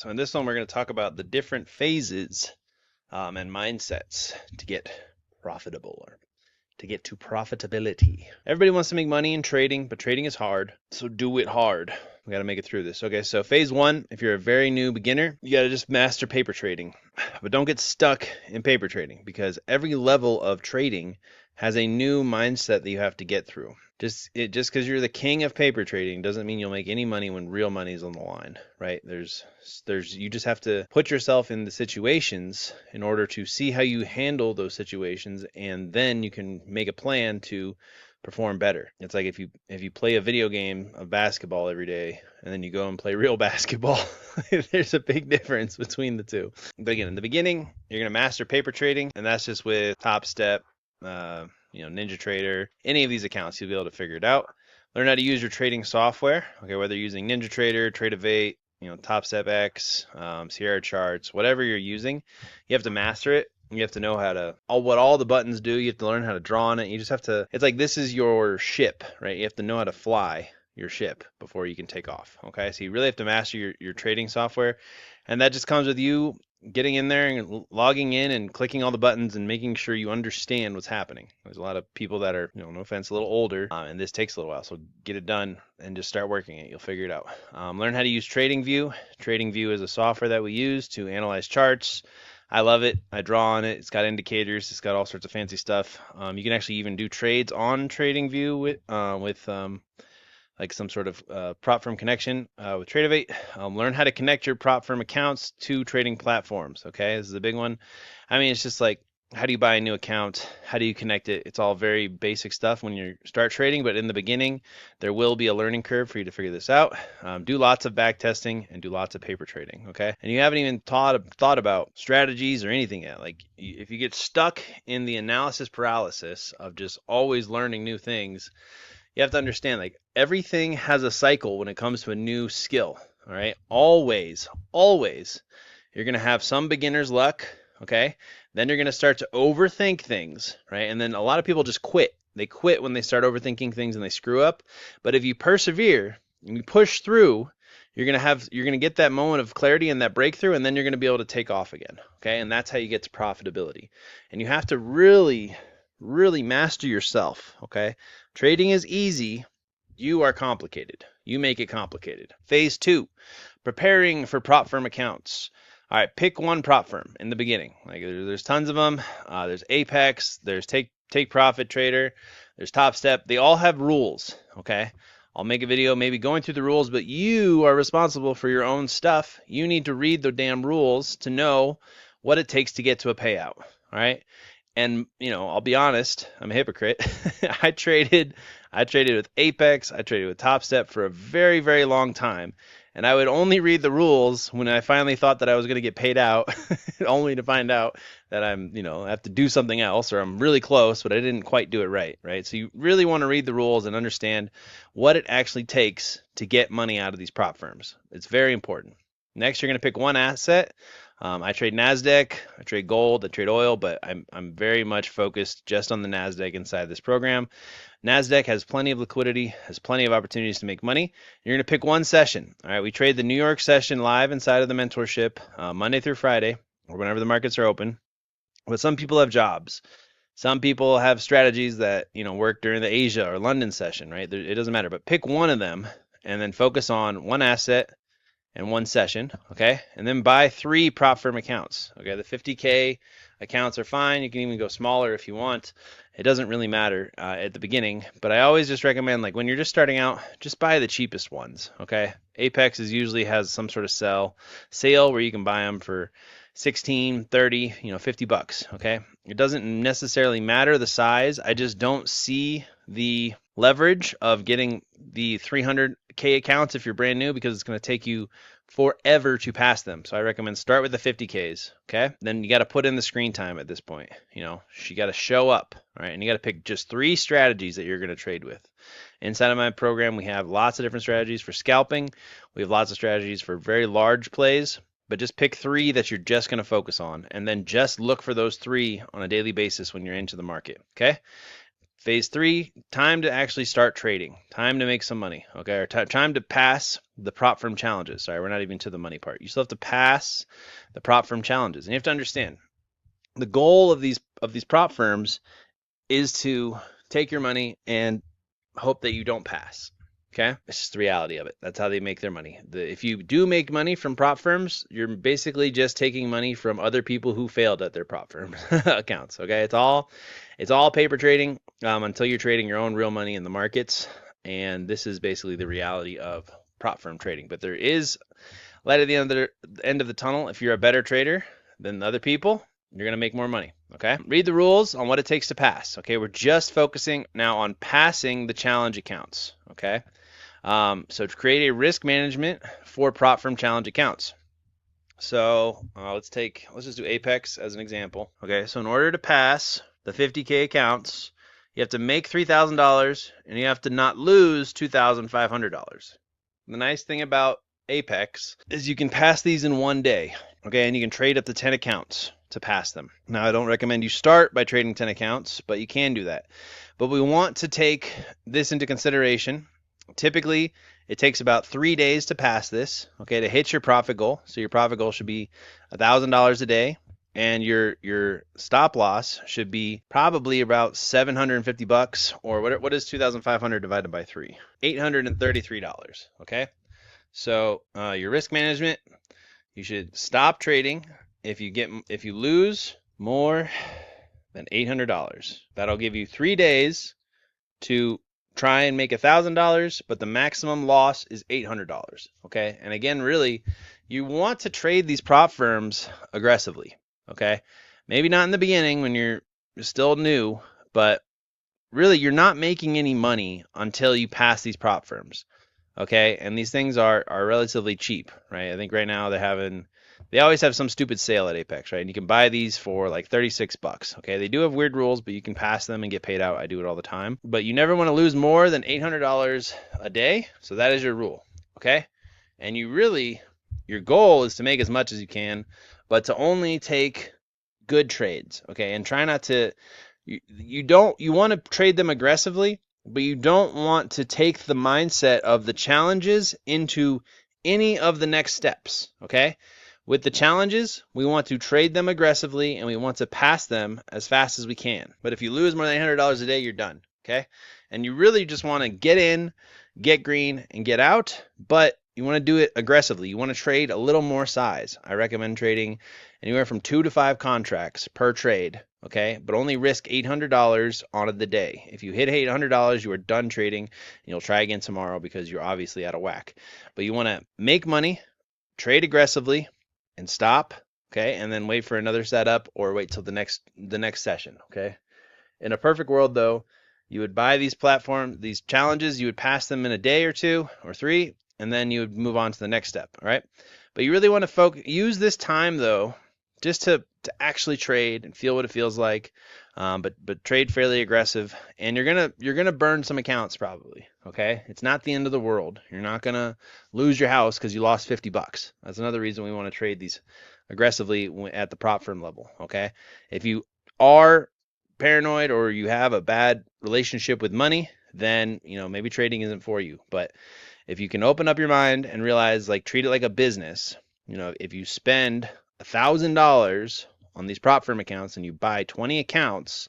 So in this one, we're going to talk about the different phases and mindsets to get profitable or to get to profitability. Everybody wants to make money in trading, but trading is hard. So do it hard. We got to make it through this. Okay, so phase one, if you're a very new beginner, you got to just master paper trading. But don't get stuck in paper trading because every level of trading has a new mindset that you have to get through. Just because you're the king of paper trading doesn't mean you'll make any money when real money is on the line, right? You just have to put yourself in the situations in order to see how you handle those situations, and then you can make a plan to perform better. It's like if you play a video game of basketball every day and then you go and play real basketball, there's a big difference between the two. But again, in the beginning, you're gonna master paper trading, and that's just with Top Step, Ninja Trader, any of these accounts, you'll be able to figure it out. Learn how to use your trading software. Okay, whether you're using Ninja Trader, Trade Top Step X, Sierra Charts, whatever you're using, you have to master it. You have to know what all the buttons do. You have to learn how to draw on it. You just have to, it's like this is your ship, right? You have to know how to fly your ship before you can take off. Okay, so you really have to master your trading software, and that just comes with you getting in there and logging in and clicking all the buttons and making sure you understand what's happening. There's a lot of people that are, no offense, a little older, and this takes a little while. So get it done and just start working it. You'll figure it out. Learn how to use TradingView. TradingView is a software that we use to analyze charts. I love it. I draw on it. It's got indicators. It's got all sorts of fancy stuff. You can actually even do trades on TradingView with like some sort of prop firm connection with Tradeovate. Learn how to connect your prop firm accounts to trading platforms. Okay, this is a big one. I mean, it's just like, how do you buy a new account? How do you connect it? It's all very basic stuff when you start trading, but in the beginning, there will be a learning curve for you to figure this out. Do lots of back testing and do lots of paper trading, okay? And you haven't even thought about strategies or anything yet. Like, if you get stuck in the analysis paralysis of just always learning new things, you have to understand, like, everything has a cycle when it comes to a new skill, all right? Always, you're going to have some beginner's luck, okay? Then you're going to start to overthink things, right? And then a lot of people just quit. They quit when they start overthinking things and they screw up. But if you persevere and you push through, you're going to get that moment of clarity and that breakthrough, and then you're going to be able to take off again, okay? And that's how you get to profitability. And you have to really master yourself, okay? Trading is easy. You are complicated. You make it complicated. Phase two, preparing for prop firm accounts. All right, pick one prop firm in the beginning. Like, there's tons of them. There's Apex, there's Take Profit Trader, there's Top Step. They all have rules, okay? I'll make a video maybe going through the rules, but you are responsible for your own stuff. You need to read the damn rules to know what it takes to get to a payout, all right? And, I'll be honest, I'm a hypocrite. I traded with Apex, I traded with Top Step for a very, very long time. And I would only read the rules when I finally thought that I was going to get paid out, only to find out that I have to do something else, or I'm really close, but I didn't quite do it right? So you really want to read the rules and understand what it actually takes to get money out of these prop firms. It's very important. Next, you're going to pick one asset. I trade NASDAQ, I trade gold, I trade oil, but I'm very much focused just on the NASDAQ inside this program. NASDAQ has plenty of liquidity, has plenty of opportunities to make money. You're going to pick one session. All right, we trade the New York session live inside of the mentorship Monday through Friday, or whenever the markets are open. But some people have jobs. Some people have strategies that work during the Asia or London session, right? It doesn't matter, but pick one of them and then focus on one asset and one session, okay? And then buy 3 prop firm accounts, okay? The 50K accounts are fine. You can even go smaller if you want. It doesn't really matter at the beginning, but I always just recommend, like, when you're just starting out, just buy the cheapest ones, okay? Apex usually has some sort of sale where you can buy them for 16, 30, 50 bucks, okay? It doesn't necessarily matter the size. I just don't see the leverage of getting the 300K accounts if you're brand new, because it's going to take you forever to pass them. So I recommend start with the 50Ks, okay? Then you got to put in the screen time at this point. You got to show up, all right? And you got to pick just 3 strategies that you're going to trade with. Inside of my program, we have lots of different strategies for scalping. We have lots of strategies for very large plays, but just pick 3 that you're just going to focus on, and then just look for those 3 on a daily basis when you're into the market, okay? Phase 3, time to actually start trading, time to make some money, okay, or time to pass the prop firm challenges. Sorry, we're not even to the money part. You still have to pass the prop firm challenges, and you have to understand the goal of these prop firms is to take your money and hope that you don't pass. Okay, it's just the reality of it. That's how they make their money. If you do make money from prop firms, you're basically just taking money from other people who failed at their prop firm accounts. Okay, it's all paper trading until you're trading your own real money in the markets. And this is basically the reality of prop firm trading. But there is light at the end of the tunnel. If you're a better trader than the other people, you're going to make more money. Okay, read the rules on what it takes to pass. Okay, we're just focusing now on passing the challenge accounts. Okay. So to create a risk management for prop firm challenge accounts. So let's just do Apex as an example. Okay, so in order to pass the 50K accounts, you have to make $3,000 and you have to not lose $2,500. The nice thing about Apex is you can pass these in one day. Okay, and you can trade up to 10 accounts to pass them. Now, I don't recommend you start by trading 10 accounts, but you can do that. But we want to take this into consideration. Typically, it takes about 3 days to pass this, okay, to hit your profit goal. So your profit goal should be $1,000 a day, and your stop loss should be probably about $750, or what is 2,500 divided by 3? $833, okay? So your risk management, you should stop trading if you lose more than $800. That'll give you 3 days to try and make $1,000, but the maximum loss is $800. Okay, and again, really, you want to trade these prop firms aggressively. Okay, maybe not in the beginning when you're still new, but really, you're not making any money until you pass these prop firms. Okay, and these things are relatively cheap, right? I think right now they always have some stupid sale at Apex, right? And you can buy these for like $36. Okay, they do have weird rules, but you can pass them and get paid out. I do it all the time. But you never want to lose more than $800 a day. So that is your rule. Okay, and your goal is to make as much as you can, but to only take good trades. Okay, and try not to. You want to trade them aggressively, but you don't want to take the mindset of the challenges into any of the next steps. Okay. With the challenges, we want to trade them aggressively and we want to pass them as fast as we can. But if you lose more than $800 a day, you're done, okay? And you really just want to get in, get green, and get out, but you want to do it aggressively. You want to trade a little more size. I recommend trading anywhere from 2 to 5 contracts per trade, okay? But only risk $800 on the day. If you hit $800, you are done trading, and you'll try again tomorrow because you're obviously out of whack. But you want to make money, trade aggressively, and stop, okay, and then wait for another setup or wait till the next session, okay? In a perfect world, though, you would buy these challenges, you would pass them in a day or 2 or 3, and then you would move on to the next step, all right? But you really want to use this time, though, just to actually trade and feel what it feels like, but trade fairly aggressive, and you're gonna burn some accounts probably. Okay, it's not the end of the world. You're not gonna lose your house because you lost $50. That's another reason we want to trade these aggressively at the prop firm level. Okay, if you are paranoid or you have a bad relationship with money, then maybe trading isn't for you. But if you can open up your mind and realize, like, treat it like a business. If you spend $1,000 on these prop firm accounts and you buy 20 accounts,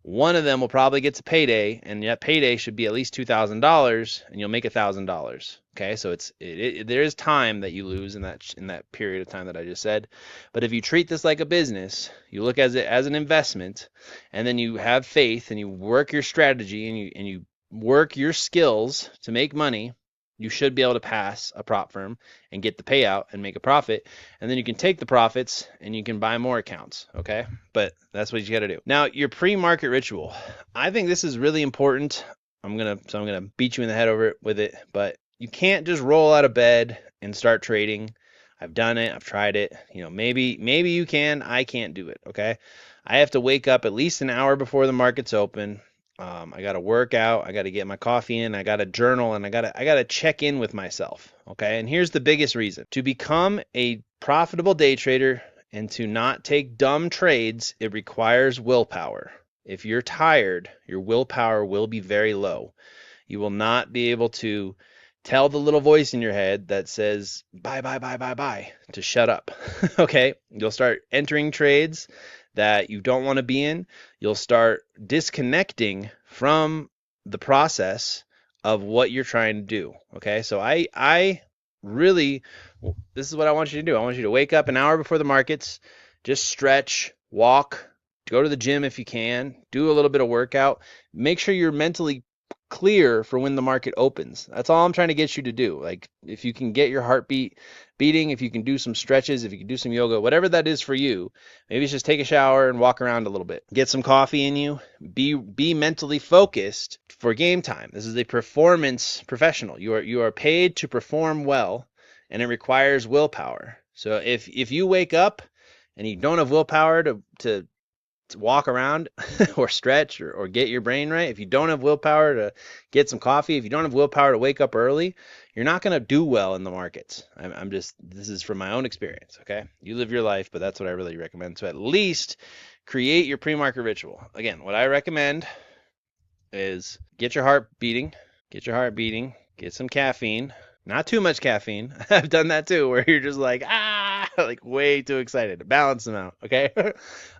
one of them will probably get to payday, and that payday should be at least $2,000, and you'll make $1,000. Okay, so there is time that you lose in that period of time that I just said. But if you treat this like a business, you look at it as an investment, and then you have faith and you work your strategy and you work your skills to make money, you should be able to pass a prop firm and get the payout and make a profit. And then you can take the profits and you can buy more accounts, okay? But that's what you got to do. Now, your pre-market ritual. I think this is really important. I'm going to beat you in the head over it with it, but you can't just roll out of bed and start trading. I've done it. I've tried it. Maybe you can. I can't do it, okay? I have to wake up at least an hour before the market's open. I got to work out, I got to get my coffee in, I got to journal, and I got to check in with myself, okay? And here's the biggest reason. To become a profitable day trader and to not take dumb trades, it requires willpower, if you're tired, your willpower will be very low. You will not be able to tell the little voice in your head that says, buy, buy, buy, buy, buy, to shut up. Okay? You'll start entering trades that you don't want to be in. You'll start disconnecting from the process of what you're trying to do. Okay? So I really, this is what I want you to do. I want you to wake up an hour before the markets, just stretch, walk, go to the gym if you can, do a little bit of workout. Make sure you're mentally clear for when the market opens. That's all I'm trying to get you to do. Like, if you can get your heartbeat beating, if you can do some stretches, if you can do some yoga, whatever that is for you, maybe it's just take a shower and walk around a little bit. Get some coffee in you. Be mentally focused for game time. This is a performance professional. You are paid to perform well, and it requires willpower. So if you wake up and you don't have willpower to walk around or stretch or get your brain right, if you don't have willpower to get some coffee, if you don't have willpower to wake up early, you're not going to do well in the markets. This is from my own experience. Okay. You live your life, but that's what I really recommend. So at least create your pre-market ritual. Again, what I recommend is get your heart beating, get some caffeine. Not too much caffeine. I've done that too, where you're just like, like way too excited. Balance them out, okay?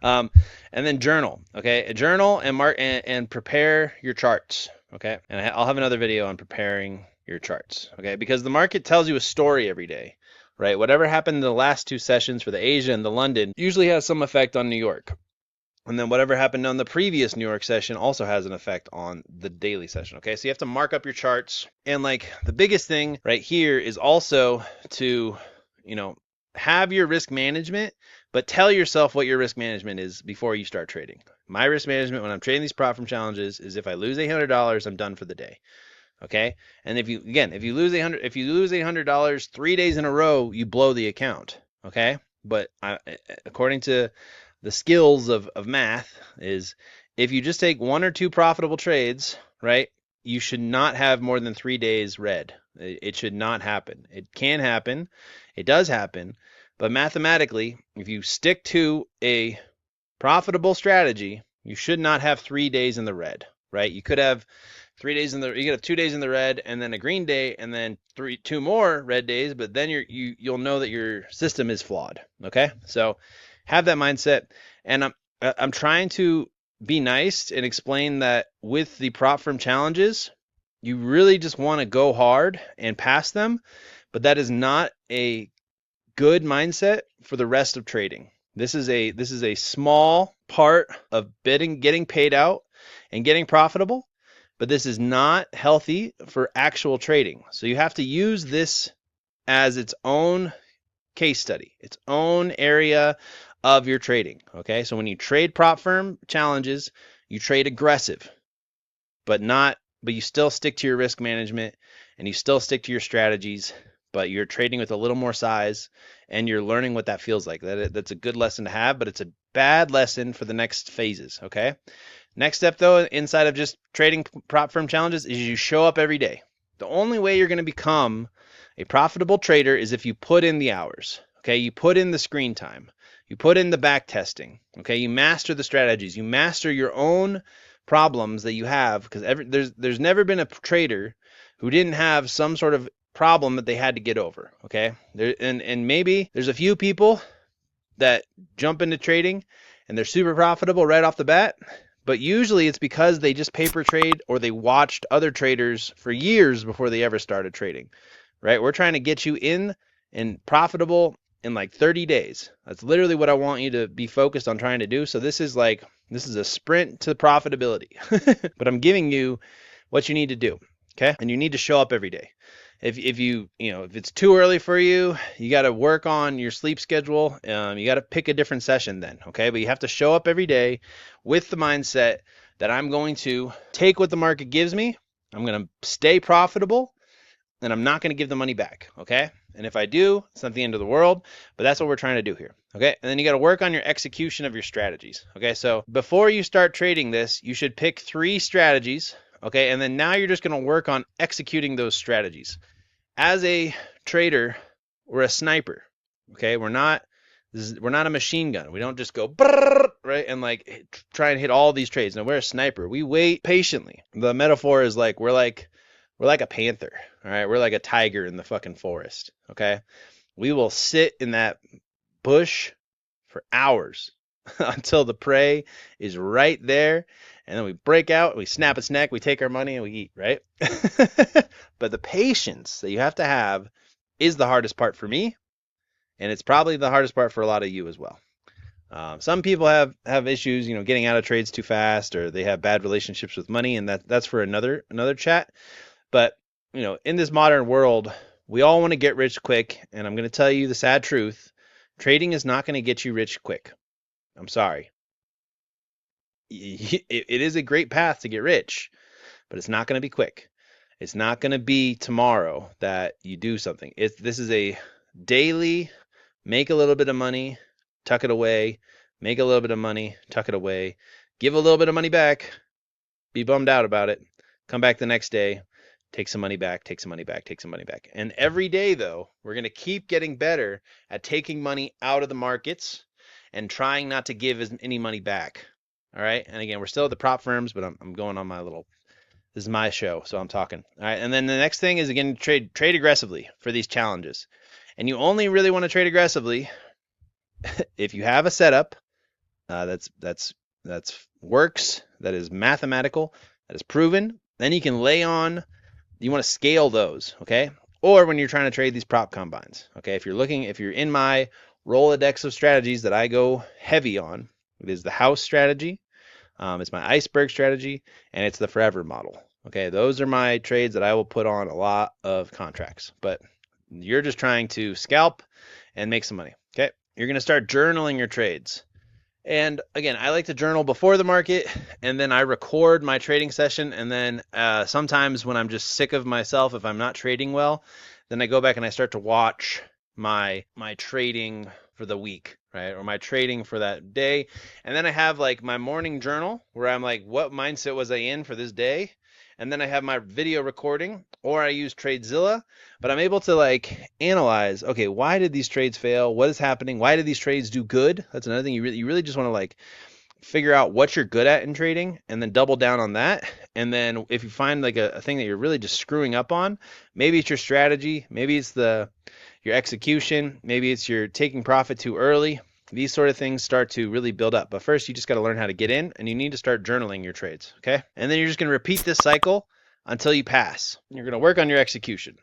And then journal, okay? Journal and prepare your charts, okay? And I'll have another video on preparing your charts, okay? Because the market tells you a story every day, right? Whatever happened in the last two sessions for the Asia and the London usually has some effect on New York. And then whatever happened on the previous New York session also has an effect on the daily session, okay? So you have to mark up your charts. And like the biggest thing right here is also to, have your risk management, but tell yourself what your risk management is before you start trading. My risk management when I'm trading these prop firm challenges is if I lose $800, I'm done for the day. Okay? And if you lose $800 3 days in a row, you blow the account, okay? But according to the skills of math is if you just take one or two profitable trades, right, you should not have more than 3 days red. It should not happen. It can happen. It does happen. But mathematically, if you stick to a profitable strategy, you should not have 3 days in the red, right? You could have 3 days you could have 2 days in the red and then a green day and then two more red days, but then you'll know that your system is flawed, okay? So have that mindset. And I'm trying to be nice and explain that with the prop firm challenges, you really just want to go hard and pass them, but that is not a good mindset for the rest of trading. This is a small part of getting paid out and getting profitable, but this is not healthy for actual trading. So you have to use this as its own case study, its own area of your trading. Okay, so when you trade prop firm challenges, you trade aggressive, but you still stick to your risk management and you still stick to your strategies, but you're trading with a little more size and you're learning what that feels like. That's a good lesson to have, but it's a bad lesson for the next phases. Okay, next step though, inside of just trading prop firm challenges, is you show up every day. The only way you're going to become a profitable trader is if you put in the hours. Okay, you put in the screen time. You put in the back testing, okay? You master the strategies. You master your own problems that you have, because there's never been a trader who didn't have some sort of problem that they had to get over, okay? And maybe there's a few people that jump into trading and they're super profitable right off the bat, but usually it's because they just paper trade or they watched other traders for years before they ever started trading, right? We're trying to get you in and profitable in like 30 days. That's literally what I want you to be focused on trying to do. So this is a sprint to profitability, but I'm giving you what you need to do. Okay. And you need to show up every day. If it's too early for you, you got to work on your sleep schedule. You got to pick a different session then. Okay. But you have to show up every day with the mindset that I'm going to take what the market gives me. I'm going to stay profitable and I'm not going to give the money back. Okay. And if I do, it's not the end of the world, but that's what we're trying to do here. Okay. And then you got to work on your execution of your strategies. Okay. So before you start trading this, you should pick 3 strategies. Okay. And then now you're just going to work on executing those strategies. As a trader, we're a sniper. Okay. We're not We're not a machine gun. We don't just go brrr, right and like try and hit all these trades. No, we're a sniper. We wait patiently. The metaphor is like we're like a panther. All right, we're like a tiger in the fucking forest. Okay, we will sit in that bush for hours until the prey is right there, and then we break out, we snap its neck, we take our money, and we eat, right? But the patience that you have to have is the hardest part for me, and it's probably the hardest part for a lot of you as well. Some people have issues, getting out of trades too fast, or they have bad relationships with money, and that's for another chat. But in this modern world, we all want to get rich quick, and I'm going to tell you the sad truth: trading is not going to get you rich quick. I'm sorry. It is a great path to get rich, but it's not going to be quick. It's not going to be tomorrow that you do something. This is a daily, make a little bit of money, tuck it away, make a little bit of money, tuck it away, give a little bit of money back, be bummed out about it, come back the next day, take some money back, take some money back, take some money back. And every day, though, we're going to keep getting better at taking money out of the markets and trying not to give any money back. All right. And again, we're still at the prop firms, but I'm going on this is my show, so I'm talking. All right. And then the next thing is, again, trade aggressively for these challenges. And you only really want to trade aggressively if you have a setup that's works, that is mathematical, that is proven. Then you can lay on. You want to scale those, okay? Or when you're trying to trade these prop combines, okay? If you're in my Rolodex of strategies that I go heavy on, it is the house strategy, it's my iceberg strategy, and it's the forever model, okay? Those are my trades that I will put on a lot of contracts, but you're just trying to scalp and make some money, okay? You're going to start journaling your trades. And again, I like to journal before the market, and then I record my trading session. And then sometimes when I'm just sick of myself, if I'm not trading well, then I go back and I start to watch my trading for the week, right? Or my trading for that day. And then I have like my morning journal where I'm like, what mindset was I in for this day? And then I have my video recording, or I use TradeZilla, but I'm able to like analyze, okay, why did these trades fail? What is happening? Why did these trades do good? That's another thing. You really just want to like figure out what you're good at in trading and then double down on that. And then if you find like a thing that you're really just screwing up on, maybe it's your strategy, maybe it's your execution, maybe it's you're taking profit too early. These sort of things start to really build up. But first, you just got to learn how to get in, and you need to start journaling your trades, okay? And then you're just going to repeat this cycle until you pass. You're going to work on your execution.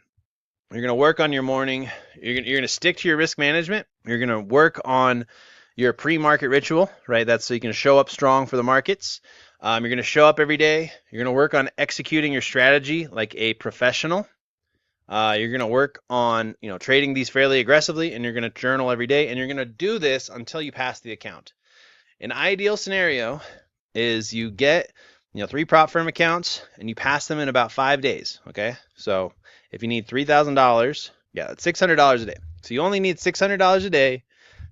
You're going to work on your morning. You're going to stick to your risk management. You're going to work on your pre-market ritual, right? That's so you can show up strong for the markets. You're going to show up every day. You're going to work on executing your strategy like a professional. You're going to work on, trading these fairly aggressively, and you're going to journal every day, and you're going to do this until you pass the account. An ideal scenario is you get, 3 prop firm accounts and you pass them in about 5 days. Okay. So if you need $3,000, that's $600 a day. So you only need $600 a day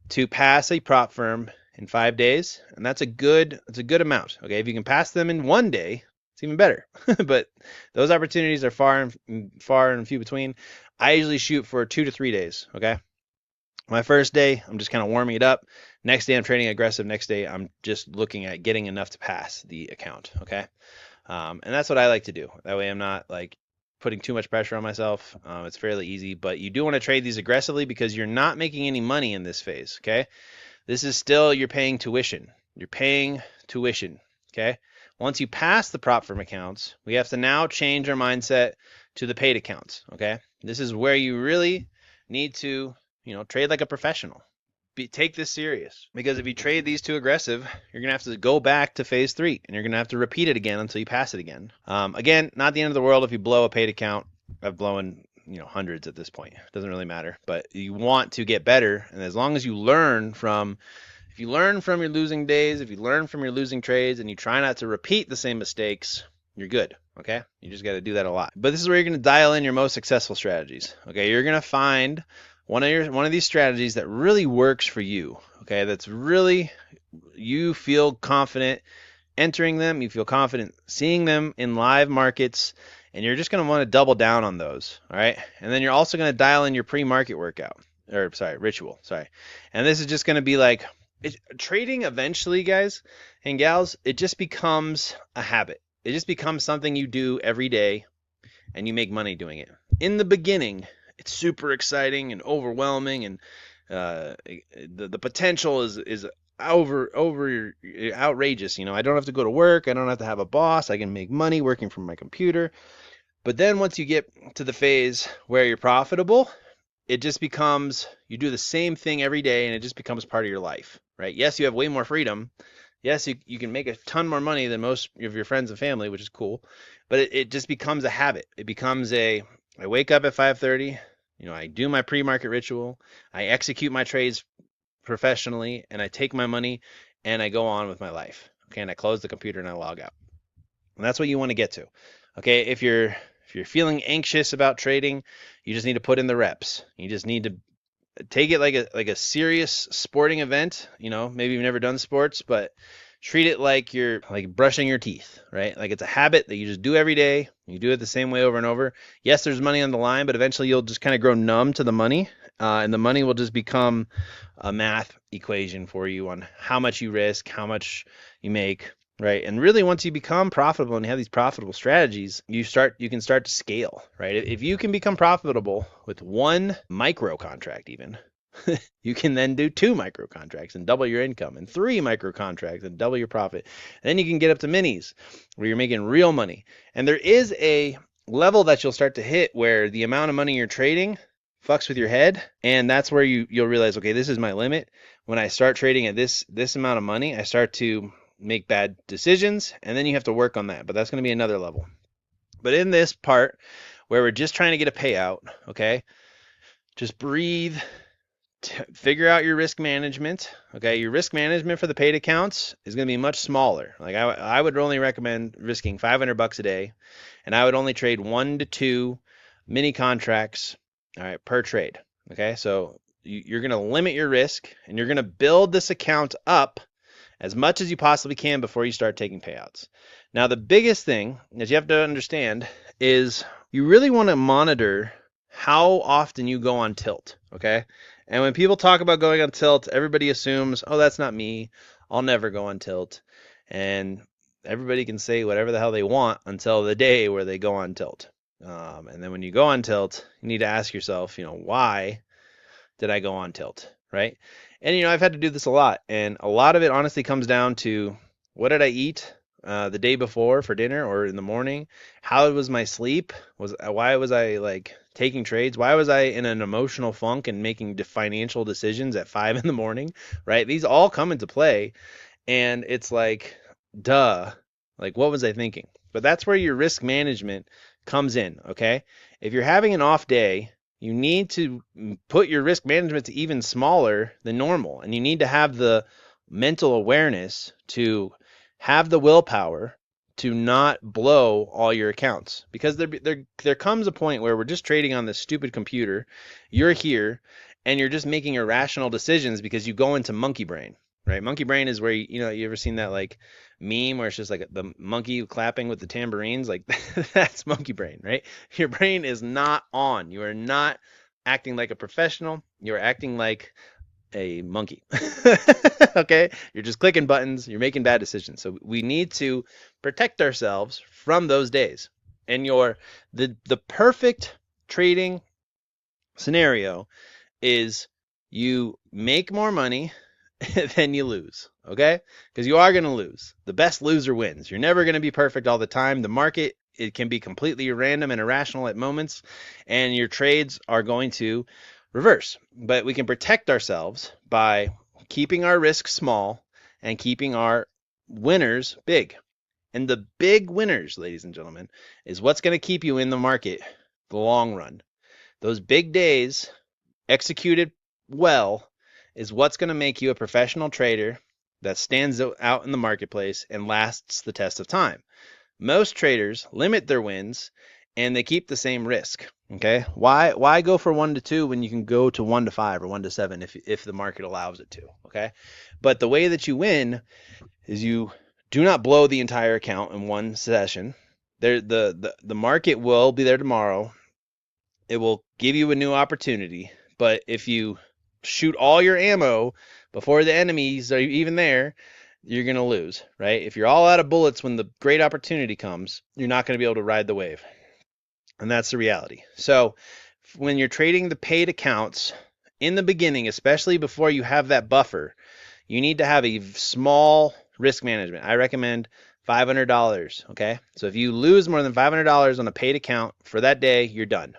to pass a prop firm in 5 days. And that's a good amount. Okay. If you can pass them in 1 day, it's even better. But those opportunities are far and few between. I usually shoot for 2 to 3 days. Okay. My first day, I'm just kind of warming it up. Next day, I'm trading aggressive. Next day, I'm just looking at getting enough to pass the account. Okay. And that's what I like to do. That way I'm not like putting too much pressure on myself. It's fairly easy, but you do want to trade these aggressively because you're not making any money in this phase. Okay. This is still, you're paying tuition. You're paying tuition. Okay. Once you pass the prop firm accounts, we have to now change our mindset to the paid accounts. Okay. This is where you really need to, trade like a professional. Take this serious, because if you trade these too aggressive, you're going to have to go back to phase 3 and you're going to have to repeat it again until you pass it again. Again, not the end of the world if you blow a paid account. I've blown, hundreds at this point. It doesn't really matter, but you want to get better. And as long as you learn if you learn from your losing days, if you learn from your losing trades and you try not to repeat the same mistakes, you're good. Okay. You just got to do that a lot. But this is where you're going to dial in your most successful strategies. Okay. You're going to find one of these strategies that really works for you, okay, that's really, you feel confident entering them, you feel confident seeing them in live markets, and you're just going to want to double down on those, all right? And then you're also going to dial in your pre-market workout. or sorry, ritual, sorry. And this is just going to be like trading eventually, guys and gals, it just becomes a habit. It just becomes something you do every day and you make money doing it. In the beginning, it's super exciting and overwhelming, and the potential is over outrageous. You know, I don't have to go to work. I don't have to have a boss. I can make money working from my computer. But then once you get to the phase where you're profitable, it just becomes you do the same thing every day and it just becomes part of your life, right? Yes, you have way more freedom. Yes, you can make a ton more money than most of your friends and family, which is cool. But it just becomes a habit. It becomes I wake up at 5:30, you know, I do my pre-market ritual, I execute my trades professionally, and I take my money and I go on with my life. Okay, and I close the computer and I log out. And that's what you want to get to. Okay, if you're feeling anxious about trading, you just need to put in the reps. You just need to take it like a serious sporting event. You know, maybe you've never done sports, but treat it like you're like brushing your teeth, right? Like it's a habit that you just do every day. You do it the same way over and over. Yes, there's money on the line, but eventually you'll just kind of grow numb to the money, and the money will just become a math equation for you on how much you risk, how much you make, right? And really, once you become profitable and you have these profitable strategies, you can start to scale, right? If you can become profitable with one micro contract, even you can then do 2 micro contracts and double your income, and 3 micro contracts and double your profit. And then you can get up to minis where you're making real money. And there is a level that you'll start to hit where the amount of money you're trading fucks with your head, and that's where you'll realize, okay, this is my limit. When I start trading at this amount of money, I start to make bad decisions, and then you have to work on that. But that's going to be another level. But in this part where we're just trying to get a payout, okay, just breathe, figure out your risk management. Okay, your risk management for the paid accounts is going to be much smaller. Like I would only recommend risking $500 a day, and I would only trade 1 to 2 mini contracts, all right, per trade. Okay, so you're going to limit your risk, and you're going to build this account up as much as you possibly can before you start taking payouts. Now, the biggest thing that you have to understand is you really want to monitor how often you go on tilt, okay? And when people talk about going on tilt, everybody assumes, oh, that's not me. I'll never go on tilt. And everybody can say whatever the hell they want until the day where they go on tilt. And then when you go on tilt, you need to ask yourself, you know, why did I go on tilt, right? And, you know, I've had to do this a lot. And a lot of it honestly comes down to what did I eat the day before for dinner or in the morning? How was my sleep? Why was I like taking trades? Why was I in an emotional funk and making financial decisions at 5 in the morning, right? These all come into play. And it's like, duh, like what was I thinking? But that's where your risk management comes in, okay? If you're having an off day, you need to put your risk management to even smaller than normal. And you need to have the mental awareness to have the willpower to not blow all your accounts. Because there comes a point where we're just trading on this stupid computer. You're here and you're just making irrational decisions because you go into monkey brain, right? Monkey brain is where, you know, you ever seen that like meme where it's just like the monkey clapping with the tambourines? Like that's monkey brain, right? Your brain is not on. You are not acting like a professional. You're acting like a monkey. Okay? You're just clicking buttons. You're making bad decisions. So we need to protect ourselves from those days. And the perfect trading scenario is you make more money than you lose, okay? Because you are going to lose. The best loser wins. You're never going to be perfect all the time. The market, it can be completely random and irrational at moments, and your trades are going to reverse. But we can protect ourselves by keeping our risk small and keeping our winners big. And the big winners, ladies and gentlemen, is what's going to keep you in the market the long run. Those big days executed well is what's going to make you a professional trader that stands out in the marketplace and lasts the test of time. Most traders limit their wins and they keep the same risk. Okay, why go for 1 to 2 when you can go to 1 to 5 or 1 to 7 if the market allows it to? Okay, but the way that you win is you do not blow the entire account in one session. The market will be there tomorrow. It will give you a new opportunity, But if you shoot all your ammo before the enemies are even there, you're going to lose, right? If you're all out of bullets when the great opportunity comes, you're not going to be able to ride the wave. And that's the reality. So when you're trading the paid accounts in the beginning, especially before you have that buffer, you need to have a small risk management. I recommend $500, okay? So if you lose more than $500 on a paid account for that day, you're done,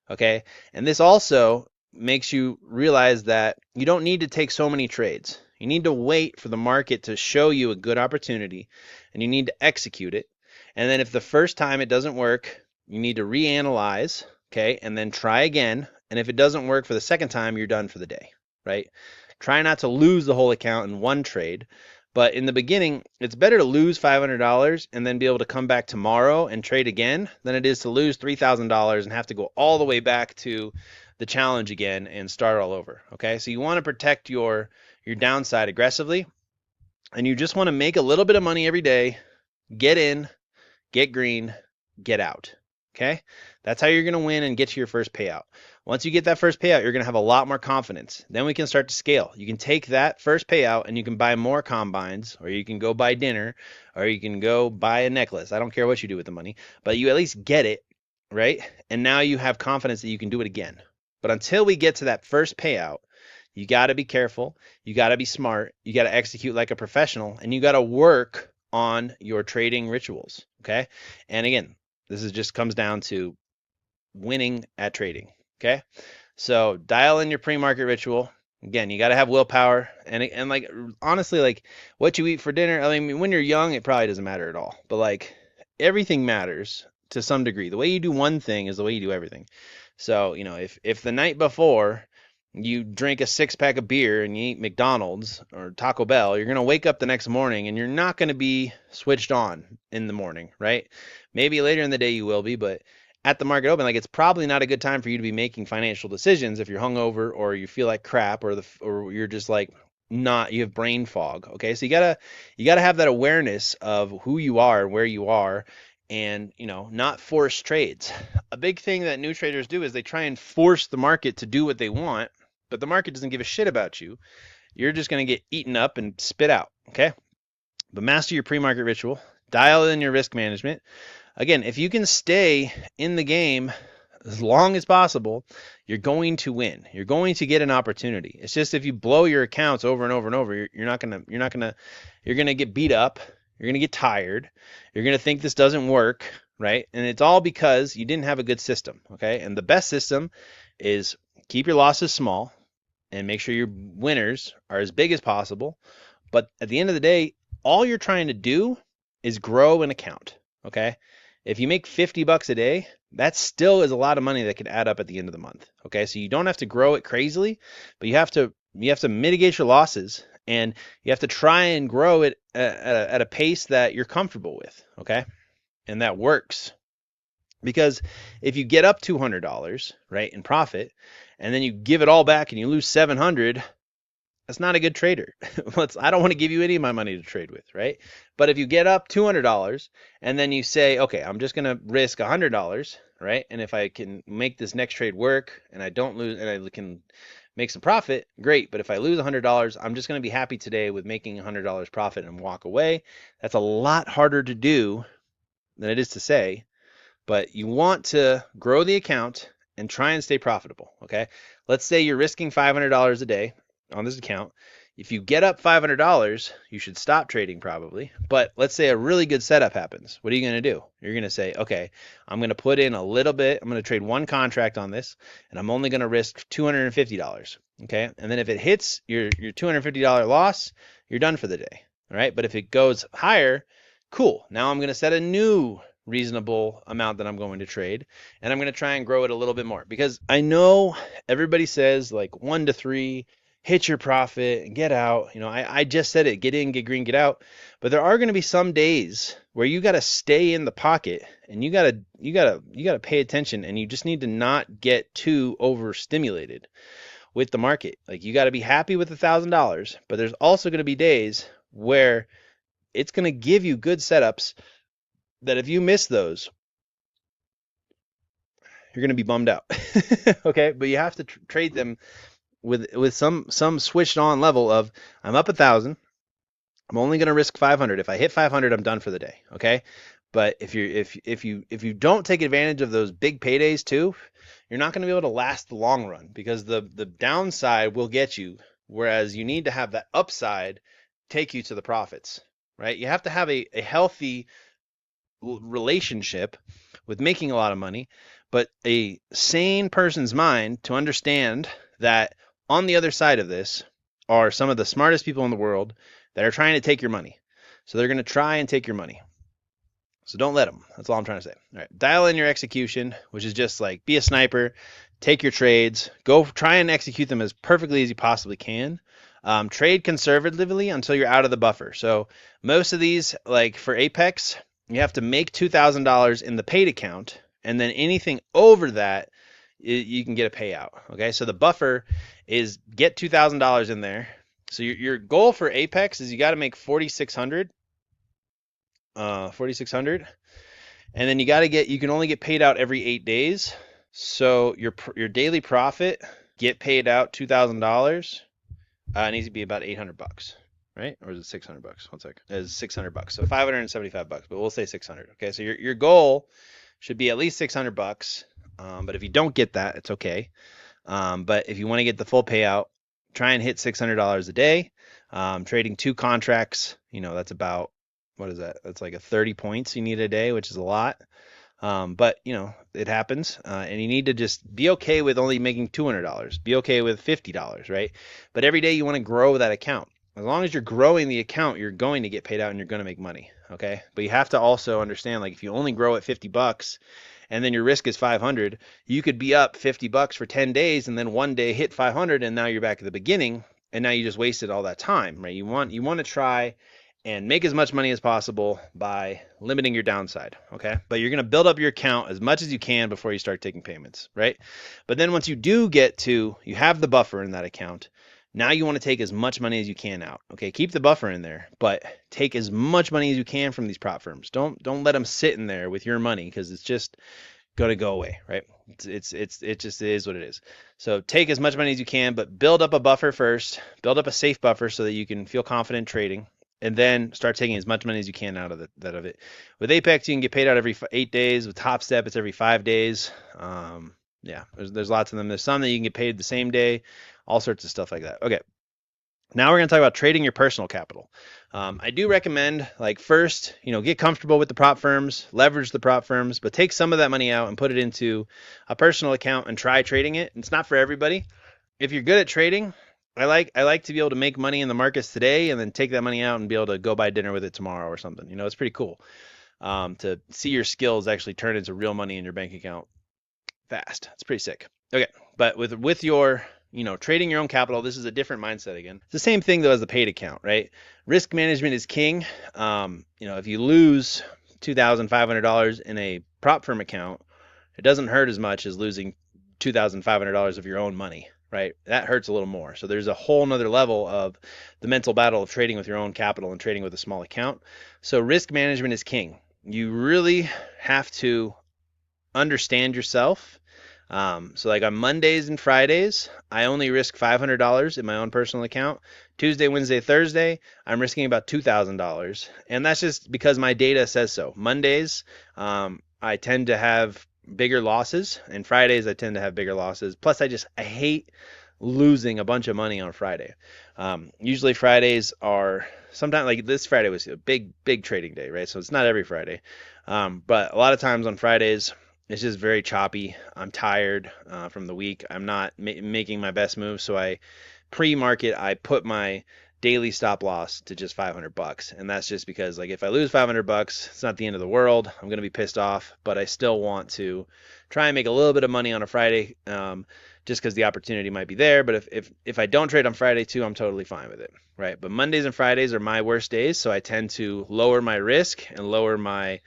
okay? And this also makes you realize that you don't need to take so many trades. You need to wait for the market to show you a good opportunity, and you need to execute it. And then if the first time it doesn't work, you need to reanalyze, okay, and then try again. And if it doesn't work for the second time, you're done for the day, right? Try not to lose the whole account in one trade. But in the beginning, it's better to lose $500 and then be able to come back tomorrow and trade again than it is to lose $3,000 and have to go all the way back to the challenge again and start all over. Okay, so you want to protect your downside aggressively, and you just want to make a little bit of money every day, get in, get green, get out. Okay, that's how you're going to win and get to your first payout. Once you get that first payout, you're going to have a lot more confidence. Then we can start to scale. You can take that first payout and you can buy more combines, or you can go buy dinner, or you can go buy a necklace. I don't care what you do with the money, but you at least get it, right? And now you have confidence that you can do it again. But until we get to that first payout, you got to be careful. You got to be smart. You got to execute like a professional, and you got to work on your trading rituals. Okay. And again, this is just comes down to winning at trading. Okay. So dial in your pre-market ritual. Again, you got to have willpower, and like honestly, like what you eat for dinner. I mean, when you're young, it probably doesn't matter at all. But like everything matters to some degree. The way you do one thing is the way you do everything. So, you know, if the night before you drink a 6-pack of beer and you eat McDonald's or Taco Bell, you're going to wake up the next morning and you're not going to be switched on in the morning, right? Maybe later in the day you will be, but at the market open, like it's probably not a good time for you to be making financial decisions if you're hungover or you feel like crap or you're just like not, you have brain fog. Okay, so you gotta have that awareness of who you are and where you are, and you know, not force trades. A big thing that new traders do is they try and force the market to do what they want, but the market doesn't give a shit about you. You're just going to get eaten up and spit out. Okay, but master your pre-market ritual, dial in your risk management. Again, if you can stay in the game as long as possible, you're going to win. You're going to get an opportunity. It's just if you blow your accounts over and over and over, you're going to get beat up. You're going to get tired. You're going to think this doesn't work, right? And it's all because you didn't have a good system, okay? And the best system is keep your losses small and make sure your winners are as big as possible. But at the end of the day, all you're trying to do is grow an account, okay? If you make $50 a day, that still is a lot of money that could add up at the end of the month. Okay, so you don't have to grow it crazily, but you have to mitigate your losses, and you have to try and grow it at a pace that you're comfortable with. Okay, and that works, because if you get up $200, right, in profit, and then you give it all back and you lose $700, that's not a good trader. I don't want to give you any of my money to trade with, right? But if you get up $200 and then you say, okay, I'm just going to risk $100, right? And if I can make this next trade work and I don't lose and I can make some profit, great. But if I lose $100, I'm just going to be happy today with making $100 profit and walk away. That's a lot harder to do than it is to say, but you want to grow the account and try and stay profitable, okay? Let's say you're risking $500 a day on this account. If you get up $500, you should stop trading probably. But let's say a really good setup happens. What are you going to do? You're going to say, okay, I'm going to put in a little bit. I'm going to trade one contract on this, and I'm only going to risk $250. Okay, and then if it hits your $250 loss, you're done for the day. All right, but if it goes higher, cool. Now I'm going to set a new reasonable amount that I'm going to trade, and I'm going to try and grow it a little bit more, because I know everybody says like 1 to 3. Hit your profit and get out. You know, I just said it, get in, get green, get out. But there are going to be some days where you got to stay in the pocket, and you got to pay attention, and you just need to not get too overstimulated with the market. Like, you got to be happy with $1,000, but there's also going to be days where it's going to give you good setups that if you miss those, you're going to be bummed out. Okay, but you have to trade them with some switched on level of, I'm up 1,000. I'm only going to risk 500. If I hit 500, I'm done for the day. Okay. But if you don't take advantage of those big paydays too, you're not going to be able to last the long run, because the downside will get you, whereas you need to have that upside take you to the profits, right? You have to have a healthy relationship with making a lot of money, but a sane person's mind to understand that on the other side of this are some of the smartest people in the world that are trying to take your money. So they're going to try and take your money. So don't let them. That's all I'm trying to say. All right. Dial in your execution, which is just like, be a sniper, take your trades, go try and execute them as perfectly as you possibly can. Trade conservatively until you're out of the buffer. So most of these, like for Apex, you have to make $2,000 in the paid account, and then anything over that, you can get a payout. Okay. So the buffer is get $2,000 in there. So your goal for Apex is you got to make 4,600. 4,600, and then you can only get paid out every 8 days. So your daily profit, get paid out $2,000, needs to be about $800, right? Or is it $600? One second. It's $600. So $575, but we'll say 600. Okay, so your goal should be at least $600. But if you don't get that, it's okay. But if you want to get the full payout, try and hit $600 a day. Trading 2 contracts, that's about, what is that? That's like a 30 points you need a day, which is a lot. But it happens, and you need to just be okay with only making $200. Be okay with $50, right? But every day you want to grow that account. As long as you're growing the account, you're going to get paid out and you're going to make money. Okay. But you have to also understand, like, if you only grow at $50 and then your risk is 500, you could be up $50 for 10 days and then one day hit 500 and now you're back at the beginning, and now you just wasted all that time, right? You want to try and make as much money as possible by limiting your downside, okay? But you're going to build up your account as much as you can before you start taking payments, right? But then once you do you have the buffer in that account, now you want to take as much money as you can out, okay? Keep the buffer in there, but take as much money as you can from these prop firms. Don't let them sit in there with your money, because it's just going to go away, right? It just is what it is. So take as much money as you can, but build up a buffer first. Build up a safe buffer so that you can feel confident trading, and then start taking as much money as you can out of it. With Apex, you can get paid out every 8 days. With Top Step, it's every 5 days. Yeah, there's lots of them. There's some that you can get paid the same day, all sorts of stuff like that. Okay, now we're going to talk about trading your personal capital. I do recommend, like, first, get comfortable with the prop firms, leverage the prop firms, but take some of that money out and put it into a personal account and try trading it. It's not for everybody. If you're good at trading, I like to be able to make money in the markets today and then take that money out and be able to go buy dinner with it tomorrow or something. It's pretty cool to see your skills actually turn into real money in your bank account fast. It's pretty sick. Okay, but with your trading your own capital, this is a different mindset again. It's the same thing though as the paid account, right? Risk management is king. If you lose $2,500 in a prop firm account, it doesn't hurt as much as losing $2,500 of your own money. Right? That hurts a little more. So there's a whole nother level of the mental battle of trading with your own capital and trading with a small account. So risk management is king. You really have to understand yourself. So like on Mondays and Fridays, I only risk $500 in my own personal account. Tuesday, Wednesday, Thursday, I'm risking about $2,000. And that's just because my data says so. Mondays, I tend to have bigger losses, and Fridays I tend to have bigger losses. Plus I hate losing a bunch of money on Friday. Usually Fridays are, sometimes, like this Friday was a big trading day, right? So it's not every Friday, but a lot of times on Fridays it's just very choppy. I'm tired from the week. I'm not making my best move, so I pre-market, I put my daily stop loss to just $500, and that's just because, like, if I lose $500, it's not the end of the world. I'm gonna be pissed off, but I still want to try and make a little bit of money on a Friday, just because the opportunity might be there. But if I don't trade on Friday too, I'm totally fine with it, right? But Mondays and Fridays are my worst days, so I tend to lower my risk and lower my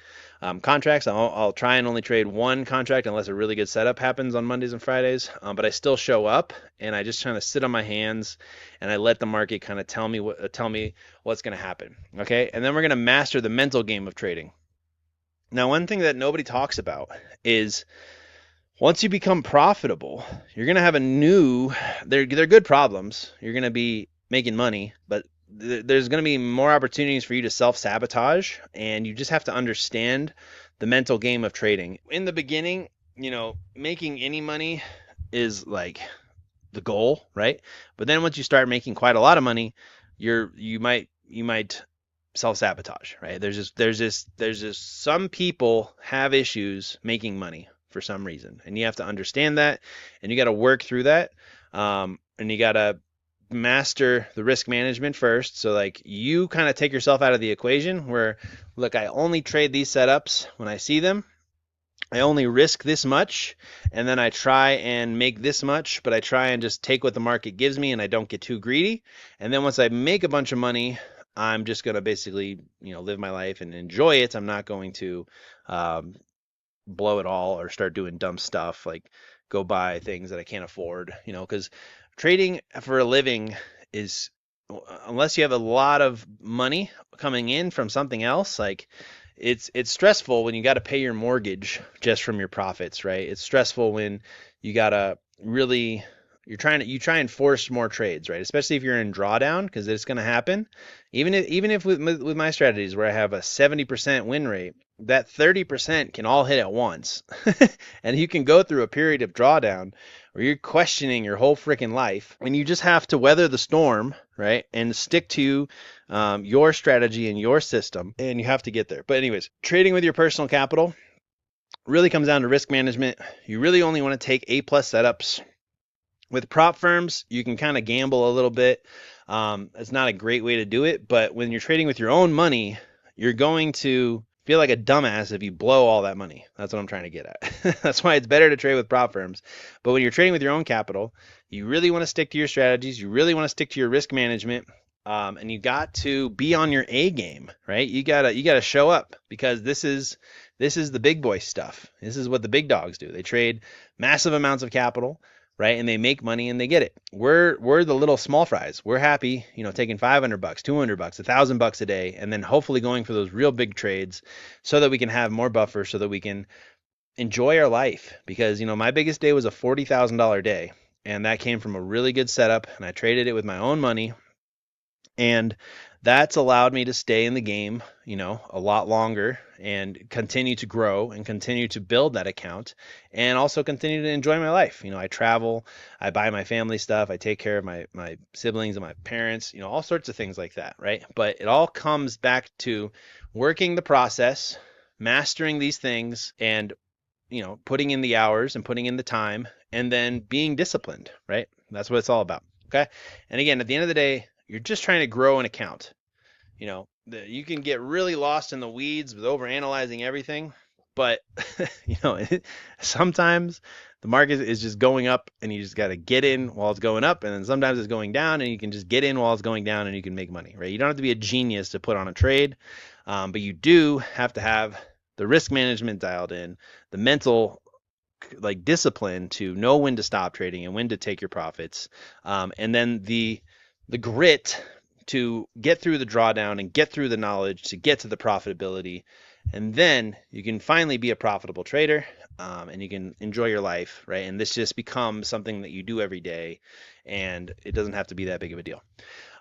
contracts. I'll try and only trade one contract unless a really good setup happens on Mondays and Fridays, but I still show up and I just kind of sit on my hands and I let the market kind of tell me what's going to happen. Okay, and then we're going to master the mental game of trading. Now, one thing that nobody talks about is Once you become profitable, you're going to have they're good problems. You're going to be making money, but there's going to be more opportunities for you to self-sabotage, and you just have to understand the mental game of trading. In the beginning, making any money is like the goal, right? But then once you start making quite a lot of money, you might self-sabotage, right? There's just some people have issues making money for some reason, and you have to understand that, and you got to work through that, and you got to master the risk management first. So like you kind of take yourself out of the equation where, look, I only trade these setups when I see them. I only risk this much, and then I try and make this much, but I try and just take what the market gives me, and I don't get too greedy. And then once I make a bunch of money, I'm just going to basically, live my life and enjoy it. I'm not going to blow it all or start doing dumb stuff like go buy things that I can't afford, because trading for a living is, unless you have a lot of money coming in from something else, like it's stressful when you got to pay your mortgage just from your profits, right? It's stressful when you got to really you try and force more trades, right? Especially if you're in drawdown, because it's going to happen. Even if with my strategies where I have a 70% win rate, that 30% can all hit at once. And you can go through a period of drawdown where you're questioning your whole freaking life, and you just have to weather the storm, right? And stick to your strategy and your system, and you have to get there. But anyways, trading with your personal capital really comes down to risk management. You really only want to take A+ setups. With prop firms, you can kind of gamble a little bit. It's not a great way to do it, but when you're trading with your own money, you're going to feel like a dumbass if you blow all that money. That's what I'm trying to get at. That's why it's better to trade with prop firms. But when you're trading with your own capital, you really want to stick to your strategies. You really want to stick to your risk management. And you got to be on your A game, right? You gotta show up, because this is the big boy stuff. This is what the big dogs do. They trade massive amounts of capital, right? And they make money and they get it. We're the little small fries. We're happy, taking $500, $200, $1,000 a day, and then hopefully going for those real big trades so that we can have more buffer, so that we can enjoy our life. Because, my biggest day was a $40,000 day, and that came from a really good setup, and I traded it with my own money. And that's allowed me to stay in the game, a lot longer, and continue to grow and continue to build that account, and also continue to enjoy my life. I travel, I buy my family stuff, I take care of my siblings and my parents, all sorts of things like that, right? But it all comes back to working the process, mastering these things, and putting in the hours and putting in the time, and then being disciplined, right? That's what it's all about. Okay. And again, at the end of the day, you're just trying to grow an account. You can get really lost in the weeds with overanalyzing everything, but sometimes the market is just going up, and you just got to get in while it's going up, and then sometimes it's going down, and you can just get in while it's going down, and you can make money, right? You don't have to be a genius to put on a trade, but you do have to have the risk management dialed in, the mental discipline to know when to stop trading and when to take your profits, and then the grit to get through the drawdown and get through the knowledge to get to the profitability. And then you can finally be a profitable trader, and you can enjoy your life, right? And this just becomes something that you do every day, and it doesn't have to be that big of a deal.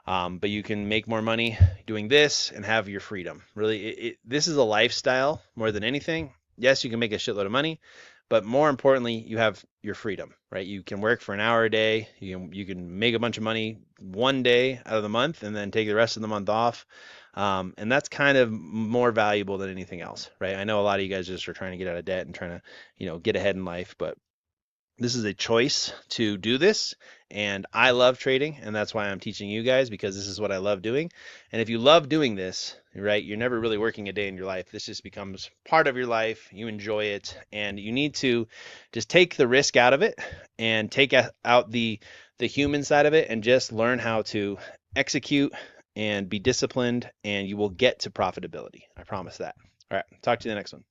But you can make more money doing this and have your freedom. Really, this is a lifestyle more than anything. Yes, you can make a shitload of money, but more importantly, you have your freedom, right? You can work for an hour a day. You can make a bunch of money one day out of the month, and then take the rest of the month off. And that's kind of more valuable than anything else, right? I know a lot of you guys just are trying to get out of debt and trying to, get ahead in life, but this is a choice to do this. And I love trading, and that's why I'm teaching you guys, because this is what I love doing. And if you love doing this, right, you're never really working a day in your life. This just becomes part of your life. You enjoy it, and you need to just take the risk out of it and take out the human side of it, and just learn how to execute and be disciplined, and you will get to profitability. I promise that. All right, talk to you in the next one.